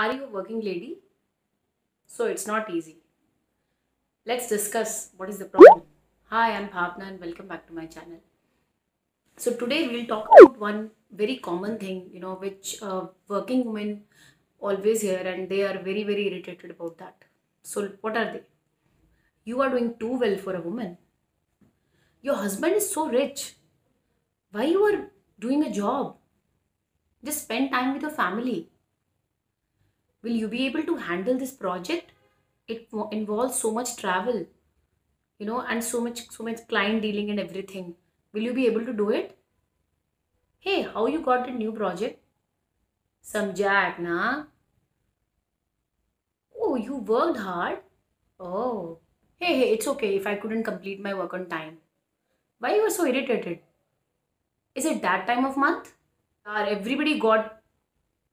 Are you a working lady? So it's not easy. Let's discuss what is the problem. Hi, I'm Bhavna and welcome back to my channel. So today we'll talk about one very common thing, which working women always hear and they are very, very irritated about that. So what are they? You are doing too well for a woman. Your husband is so rich. Why you are doing a job? Just spend time with your family. Will you be able to handle this project? It involves so much travel, and so much client dealing and everything. Will you be able to do it? Hey, how you got a new project? Some jack, na? Oh, you worked hard? Oh. Hey, it's okay if I couldn't complete my work on time. Why you are so irritated? Is it that time of month? Everybody got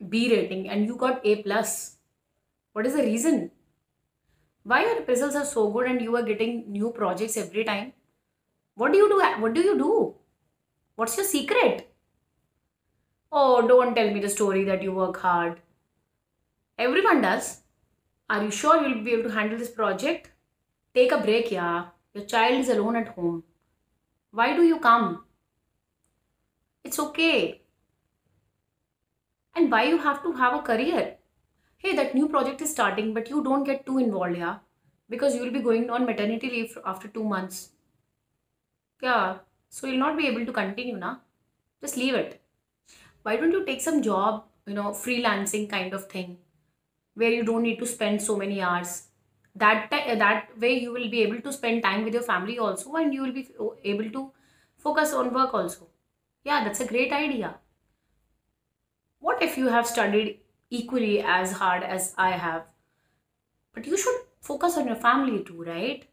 B rating and you got A plus. What is the reason? Why your results are so good and you are getting new projects every time? What do you do? What do you do? What's your secret? Oh, don't tell me the story that you work hard. Everyone does. Are you sure you'll be able to handle this project? Take a break, yeah. Your child is alone at home. Why do you come? It's okay. And why you have to have a career? Hey, that new project is starting, but you don't get too involved, yeah? Because you will be going on maternity leave after 2 months. Yeah. So you'll not be able to continue, na? Just leave it. Why don't you take some job, freelancing kind of thing, where you don't need to spend so many hours. That way you will be able to spend time with your family also, and you will be able to focus on work also. Yeah, that's a great idea. What if you have studied equally as hard as I have? But you should focus on your family too, right?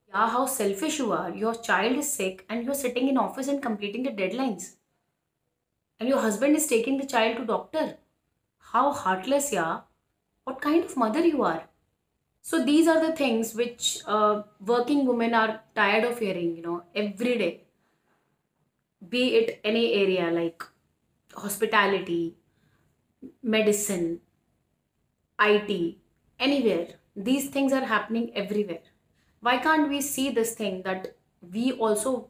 Yeah, how selfish you are. Your child is sick and you're sitting in office and completing the deadlines. And your husband is taking the child to doctor. How heartless, yeah. What kind of mother you are? So these are the things which working women are tired of hearing, every day. Be it any area like hospitality, medicine, IT, anywhere. These things are happening everywhere. Why can't we see this thing that we also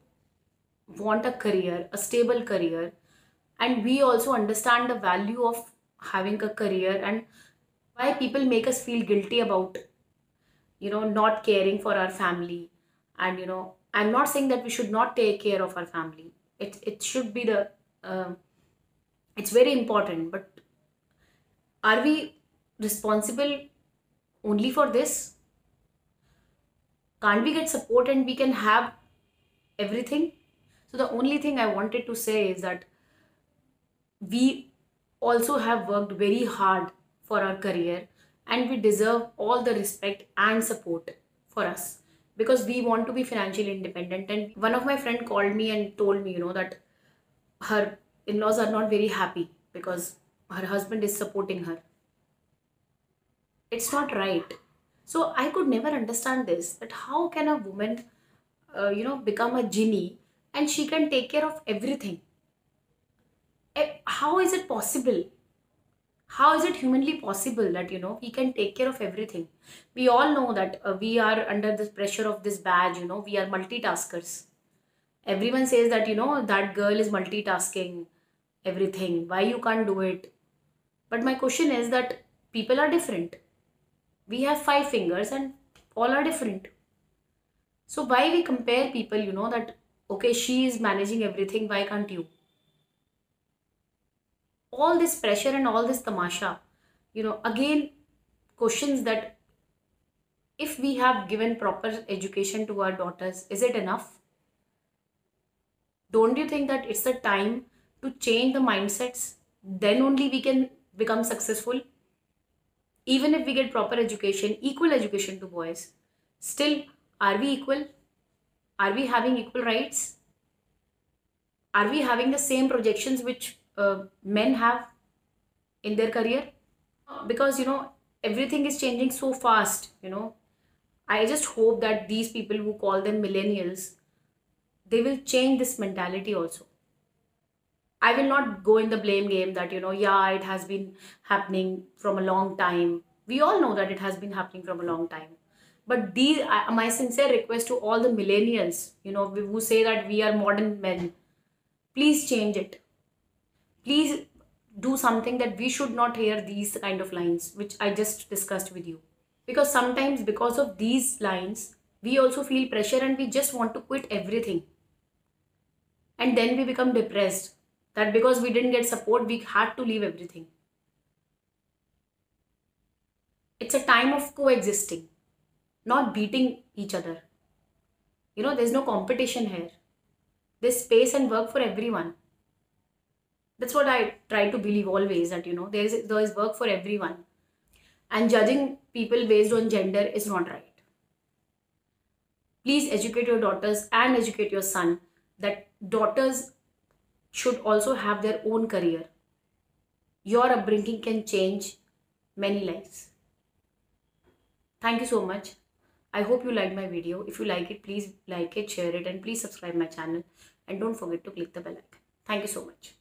want a career, a stable career, and we also understand the value of having a career, and why people make us feel guilty about not caring for our family. And I'm not saying that we should not take care of our family. It should be the it's very important, but are we responsible only for this? Can't we get support and we can have everything? So the only thing I wanted to say is that we also have worked very hard for our career, and we deserve all the respect and support for us, because we want to be financially independent. And one of my friend called me and told me, that her in-laws are not very happy because her husband is supporting her. It's not right. So I could never understand this, that how can a woman become a genie and she can take care of everything. How is it possible? How is it humanly possible that we can take care of everything? We all know that we are under the pressure of this badge, we are multitaskers. Everyone says that that girl is multitasking everything, why you can't do it? But my question is that people are different. We have 5 fingers and all are different. So why we compare people, that okay, she is managing everything, why can't you? All this pressure and all this tamasha, again, questions that if we have given proper education to our daughters, is it enough? Don't you think that it's the time to change the mindsets? Then only we can become successful. Even if we get proper education, equal education to boys, still, are we equal? Are we having equal rights? Are we having the same projections which men have in their career? Because everything is changing so fast. I just hope that these people who call them millennials, they will change this mentality also. I will not go in the blame game that, yeah, it has been happening from a long time. We all know that it has been happening from a long time. But my sincere request to all the millennials, who say that we are modern men, please change it. Please do something that we should not hear these kind of lines which I just discussed with you. Because sometimes, because of these lines, we also feel pressure and we just want to quit everything. And then we become depressed that because we didn't get support, we had to leave everything. It's a time of coexisting, not beating each other. There's no competition here. There's space and work for everyone. That's what I try to believe always, that, there is work for everyone. And judging people based on gender is not right. Please educate your daughters and educate your son that daughters should also have their own career. Your upbringing can change many lives. Thank you so much. I hope you liked my video. If you like it, please like it, share it, and please subscribe my channel. And don't forget to click the bell icon. Thank you so much.